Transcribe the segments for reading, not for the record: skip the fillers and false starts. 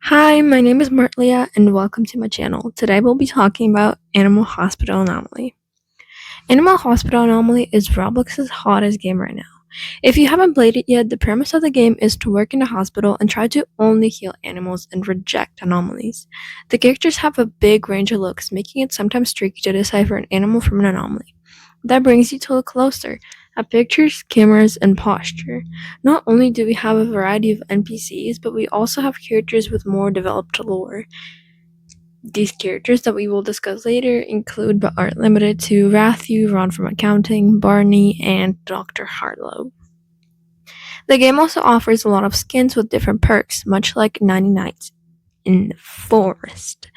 Hi, my name is myrtlea and welcome to my channel. Today we'll be talking about Animal Hospital Anomaly. Animal Hospital Anomaly is Roblox's hottest game right now. If you haven't played it yet, the premise of the game is to work in a hospital and try to only heal animals and reject anomalies. The characters have a big range of looks, making it sometimes tricky to decipher an animal from an anomaly. That brings you to look closer at pictures, cameras, and posture. Not only do we have a variety of NPCs, but we also have characters with more developed lore. These characters that we will discuss later include but aren't limited to Rathu, Ron from Accounting, Barney, and Dr. Harlow. The game also offers a lot of skins with different perks, much like 99s in the Forest.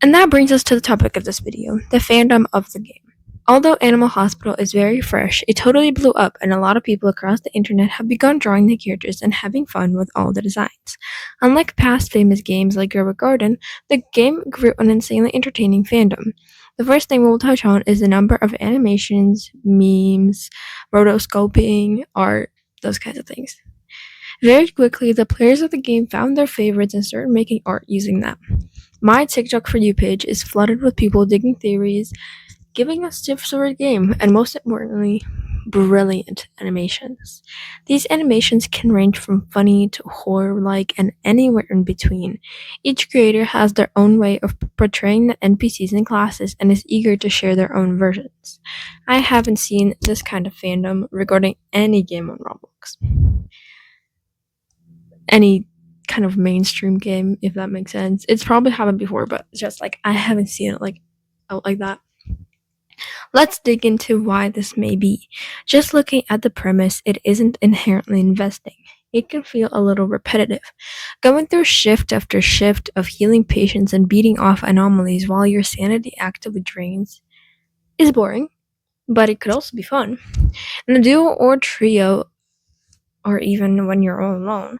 And that brings us to the topic of this video, the fandom of the game. Although Animal Hospital is very fresh, it totally blew up and a lot of people across the internet have begun drawing the characters and having fun with all the designs. Unlike past famous games like Grover Garden, the game grew an insanely entertaining fandom. The first thing we'll touch on is the number of animations, memes, rotoscoping, art, those kinds of things. Very quickly, the players of the game found their favorites and started making art using them. My TikTok For You page is flooded with people digging theories, giving us tips for the game, and most importantly, brilliant animations. These animations can range from funny to horror-like and anywhere in between. Each creator has their own way of portraying the NPCs and classes and is eager to share their own versions. I haven't seen this kind of fandom regarding any game on Roblox. Any kind of mainstream game, if that makes sense. It's probably happened before, but just like I haven't seen it out like that. Let's dig into why this may be. Just looking at the premise, it isn't inherently investing. It can feel a little repetitive. Going through shift after shift of healing patients and beating off anomalies while your sanity actively drains is boring, but it could also be fun. In a duo or trio, or even when you're all alone,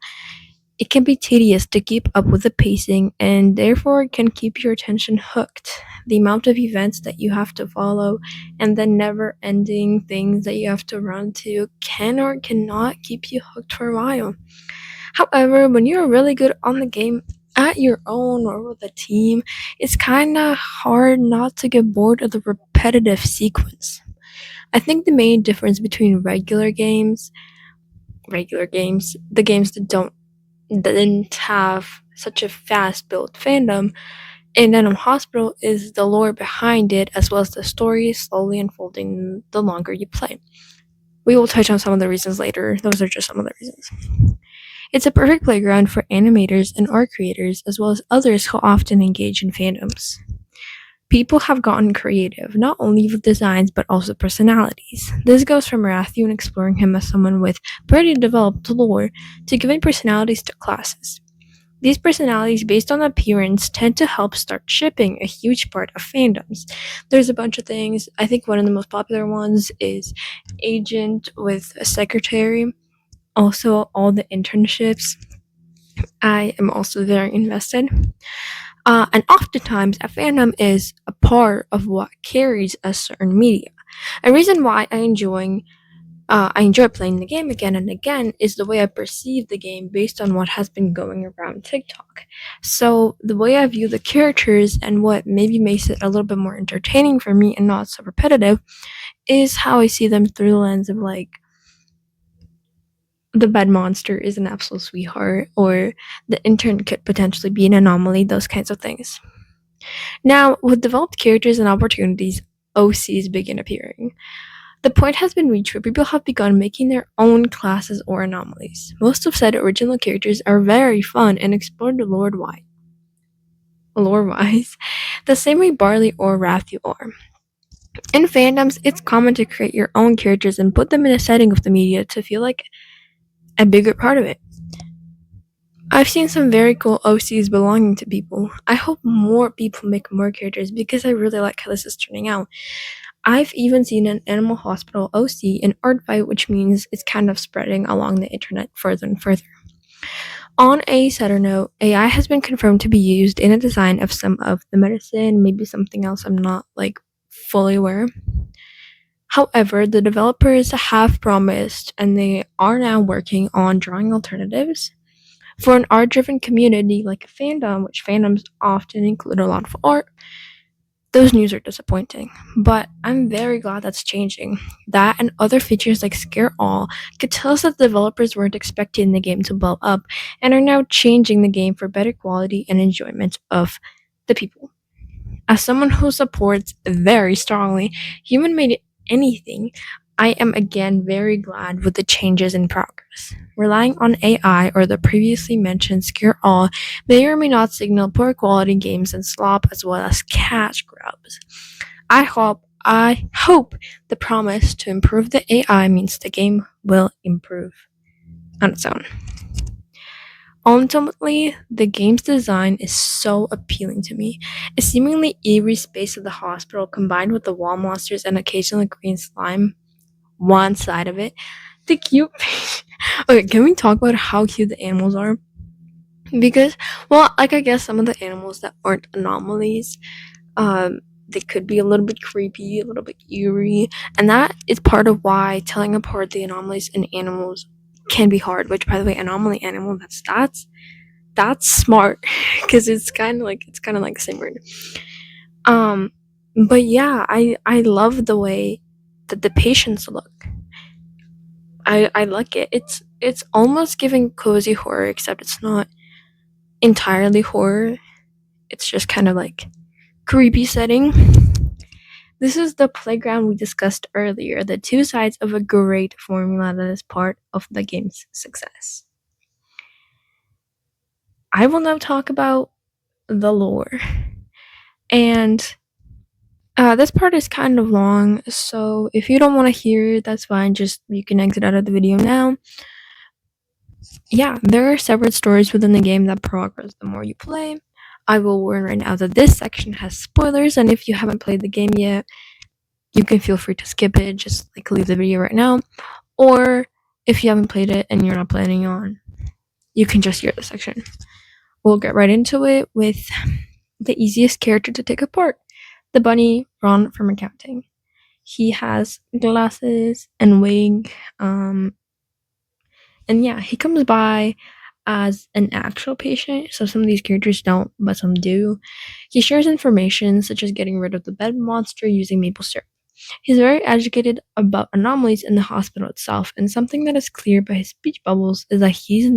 it can be tedious to keep up with the pacing and therefore can keep your attention hooked. The amount of events that you have to follow and the never ending things that you have to run to can or cannot keep you hooked for a while. However, when you're really good on the game at your own or with a team, it's kinda hard not to get bored of the repetitive sequence. I think the main difference between the games that didn't have such a fast built fandom in Animal Hospital is the lore behind it as well as the story slowly unfolding the longer you play. We will touch on some of the reasons later, those are just some of the reasons. It's a perfect playground for animators and art creators as well as others who often engage in fandoms. People have gotten creative, not only with designs but also personalities. This goes from Rathu and exploring him as someone with pretty developed lore to giving personalities to classes. These personalities, based on appearance, tend to help start shipping a huge part of fandoms. There's a bunch of things. I think one of the most popular ones is Agent with a Secretary. Also, all the internships. I am also very invested. And oftentimes, a fandom is a part of what carries a certain media. A reason why I enjoy playing the game again and again is the way I perceive the game based on what has been going around TikTok. So the way I view the characters and what maybe makes it a little bit more entertaining for me and not so repetitive is how I see them through the lens of like the bed monster is an absolute sweetheart or the intern could potentially be an anomaly, those kinds of things. Now, with developed characters and opportunities, OCs begin appearing. The point has been reached where people have begun making their own classes or anomalies. Most of said original characters are very fun and explore the lore-wise, the same way Barley or Rathu are. In fandoms, it's common to create your own characters and put them in a setting of the media to feel like a bigger part of it. I've seen some very cool OCs belonging to people. I hope more people make more characters because I really like how this is turning out. I've even seen an Animal Hospital OC in art fight, which means it's kind of spreading along the internet further and further. On a sadder note, AI has been confirmed to be used in a design of some of the medicine, maybe something else I'm not fully aware. However, the developers have promised and they are now working on drawing alternatives For an art-driven community like a fandom, which fandoms often include a lot of art, those news are disappointing. But I'm very glad that's changing. That and other features like Scare All could tell us that developers weren't expecting the game to blow up and are now changing the game for better quality and enjoyment of the people. As someone who supports very strongly human made anything, I am again very glad with the changes in progress. Relying on AI or the previously mentioned Scare All may or may not signal poor quality games and slop as well as cash grubs. I hope the promise to improve the AI means the game will improve on its own. Ultimately, the game's design is so appealing to me. A seemingly eerie space of the hospital combined with the wall monsters and occasional green slime, one side of it. The cute. Okay, can we talk about how cute the animals are? Because, well, like I guess some of the animals that aren't anomalies, they could be a little bit creepy, a little bit eerie, and that is part of why telling apart the anomalies in animals can be hard. Which, by the way, anomaly animal, that's smart because it's kind of like the same word. Um, but yeah, I love the way that the patients look. I like it. It's almost giving cozy horror, except it's not entirely horror. It's just kind of like creepy setting. This is the playground we discussed earlier, the two sides of a great formula that is part of the game's success. I will now talk about the lore. And this part is kind of long, so if you don't want to hear it, that's fine. Just you can exit out of the video now. Yeah, there are separate stories within the game that progress the more you play. I will warn right now that this section has spoilers, and if you haven't played the game yet, you can feel free to skip it. Just like leave the video right now, or if you haven't played it and you're not planning on, you can just hear the section. We'll get right into it with the easiest character to take apart, the bunny Ron from accounting. He has glasses and wig, and yeah, he comes by as an actual patient, so some of these characters don't, but some do. He shares information such as getting rid of the bed monster using maple syrup. He's very educated about anomalies in the hospital itself, and something that is clear by his speech bubbles is that he's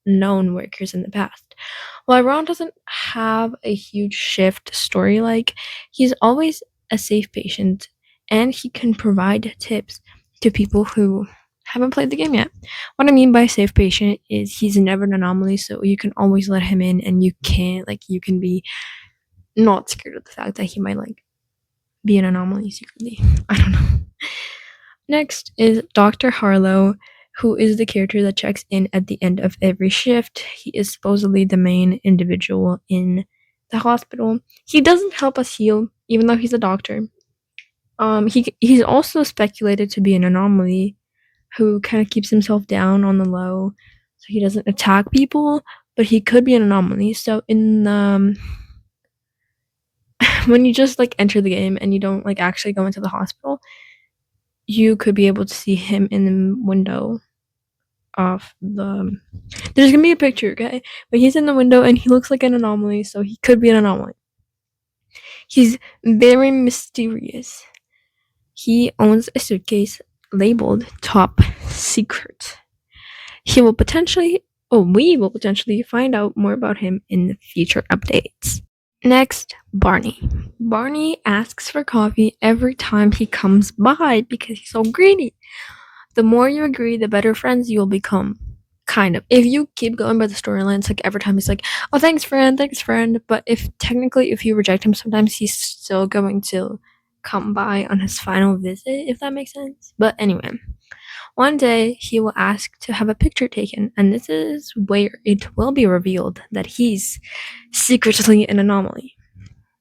known workers in the past. While Ron doesn't have a huge shift story like, he's always a safe patient, and he can provide tips to people who haven't played the game yet. What I mean by safe patient is he's never an anomaly, so you can always let him in, and you can be not scared of the fact that he might be an anomaly secretly. I don't know. Next is Dr. Harlow, who is the character that checks in at the end of every shift. He is supposedly the main individual in the hospital. He doesn't help us heal, even though he's a doctor. He's also speculated to be an anomaly who kind of keeps himself down on the low, so he doesn't attack people. But he could be an anomaly. So in when you just enter the game and you don't actually go into the hospital, you could be able to see him in the window of the. There's gonna be a picture, okay? But he's in the window and he looks like an anomaly, so he could be an anomaly. He's very mysterious. He owns a suitcase labeled Top Secret. We will potentially find out more about him in the future updates. Next, Barney. Barney asks for coffee every time he comes by because he's so greedy. The more you agree, the better friends you'll become. Kind of. If you keep going by the storylines, every time he's like, oh, thanks, friend. But if you reject him, sometimes he's still going to come by on his final visit, if that makes sense. But anyway, one day he will ask to have a picture taken, and this is where it will be revealed that he's secretly an anomaly.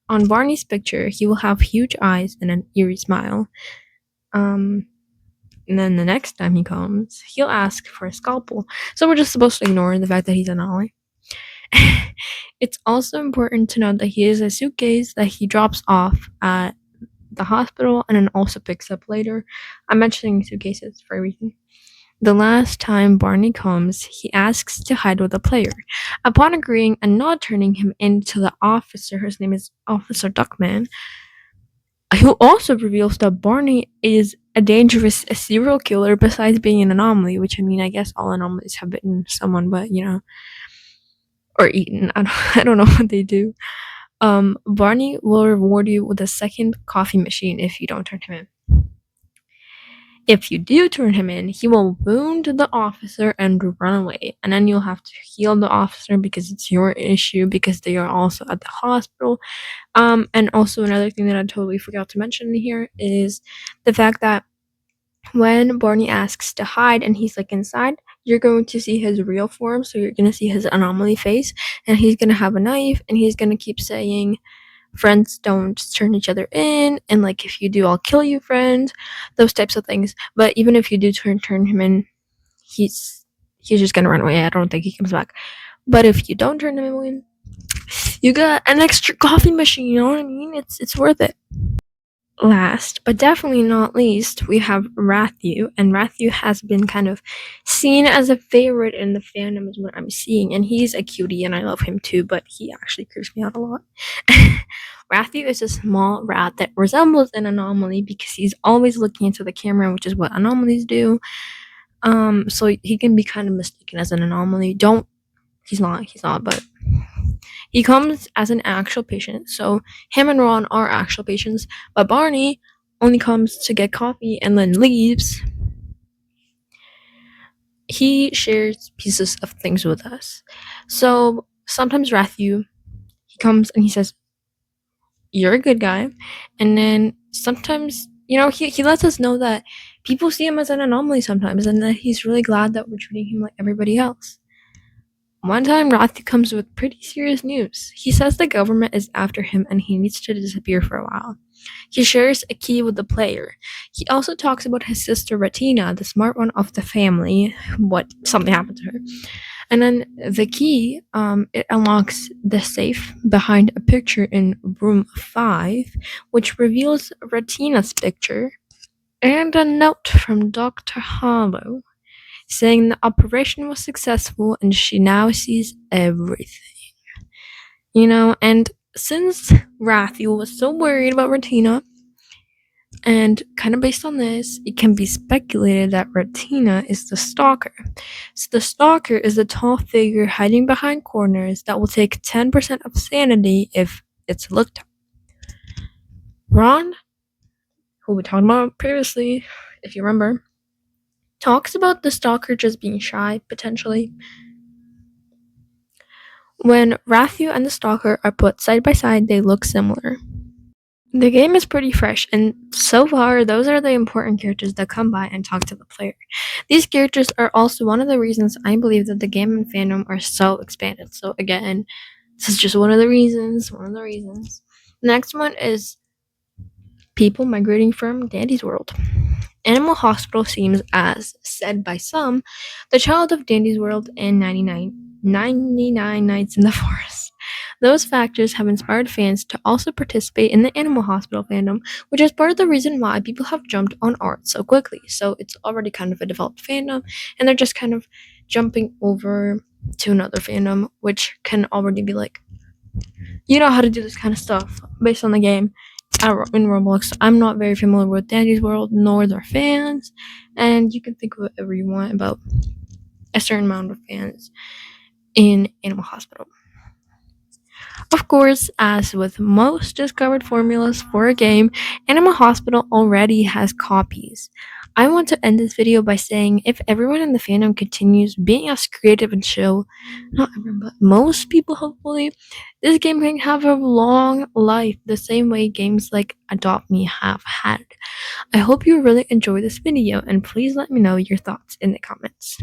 On Barney's picture, he will have huge eyes and an eerie smile. And then the next time he comes, he'll ask for a scalpel. So we're just supposed to ignore the fact that he's an anomaly. It's also important to note that he is a suitcase that he drops off at the hospital and then also picks up later. I'm mentioning suitcases for a reason. The last time Barney comes, he asks to hide with the player. Upon agreeing and not turning him into the officer, his name is Officer Duckman, who also reveals that Barney is a dangerous serial killer besides being an anomaly, which I mean, I guess all anomalies have bitten someone, but or eaten. I don't know what they do. Barney will reward you with a second coffee machine if you don't turn him in. If you do turn him in, he will wound the officer and run away. And then you'll have to heal the officer because it's your issue because they are also at the hospital. And also another thing that I totally forgot to mention here is the fact that when Barney asks to hide and he's like inside, you're going to see his real form. So you're going to see his anomaly face and he's going to have a knife and he's going to keep saying, friends don't turn each other in, and like if you do I'll kill you, friend, those types of things. But even if you do turn him in, he's just gonna run away. I don't think he comes back. But if you don't turn him in, you got an extra coffee machine, you know what I mean? It's worth it. Last but definitely not least, we have Rathu, and Rathu has been kind of seen as a favorite in the fandom is what I'm seeing, and he's a cutie and I love him too, but he actually creeps me out a lot. Rathu is a small rat that resembles an anomaly because he's always looking into the camera, which is what anomalies do. So he can be kind of mistaken as an anomaly. He's not, but he comes as an actual patient, so him and Ron are actual patients, but Barney only comes to get coffee and then leaves. He shares pieces of things with us. So sometimes Rathu, he comes and he says, you're a good guy. And then sometimes, he lets us know that people see him as an anomaly sometimes and that he's really glad that we're treating him like everybody else. One time, Rathu comes with pretty serious news. He says the government is after him and he needs to disappear for a while. He shares a key with the player. He also talks about his sister Retina, the smart one of the family, something happened to her. And then the key, it unlocks the safe behind a picture in room 5, which reveals Retina's picture, and a note from Dr. Hollow saying the operation was successful and she now sees everything. And since Rathu was so worried about Retina, and kind of based on this, it can be speculated that Retina is the stalker. So the stalker is a tall figure hiding behind corners that will take 10% of sanity if it's looked at. Ron, who we talked about previously, if you remember, talks about the stalker just being shy, potentially. When Rathu and the stalker are put side by side, they look similar. The game is pretty fresh, and so far, those are the important characters that come by and talk to the player. These characters are also one of the reasons I believe that the game and fandom are so expanded. So again, this is just one of the reasons. The next one is people migrating from Dandy's World. Animal Hospital seems, as said by some, the child of Dandy's World and 99 Nights in the Forest. Those factors have inspired fans to also participate in the Animal Hospital fandom, which is part of the reason why people have jumped on art so quickly. So it's already kind of a developed fandom, and they're just kind of jumping over to another fandom, which can already be like, you know how to do this kind of stuff based on the game. In Roblox, I'm not very familiar with Dandy's World nor their fans, and you can think of whatever you want about a certain amount of fans in Animal Hospital. Of course, as with most discovered formulas for a game, Animal Hospital already has copies. I want to end this video by saying if everyone in the fandom continues being as creative and chill, not everyone, but most people hopefully, this game can have a long life the same way games like Adopt Me have had. I hope you really enjoyed this video and please let me know your thoughts in the comments.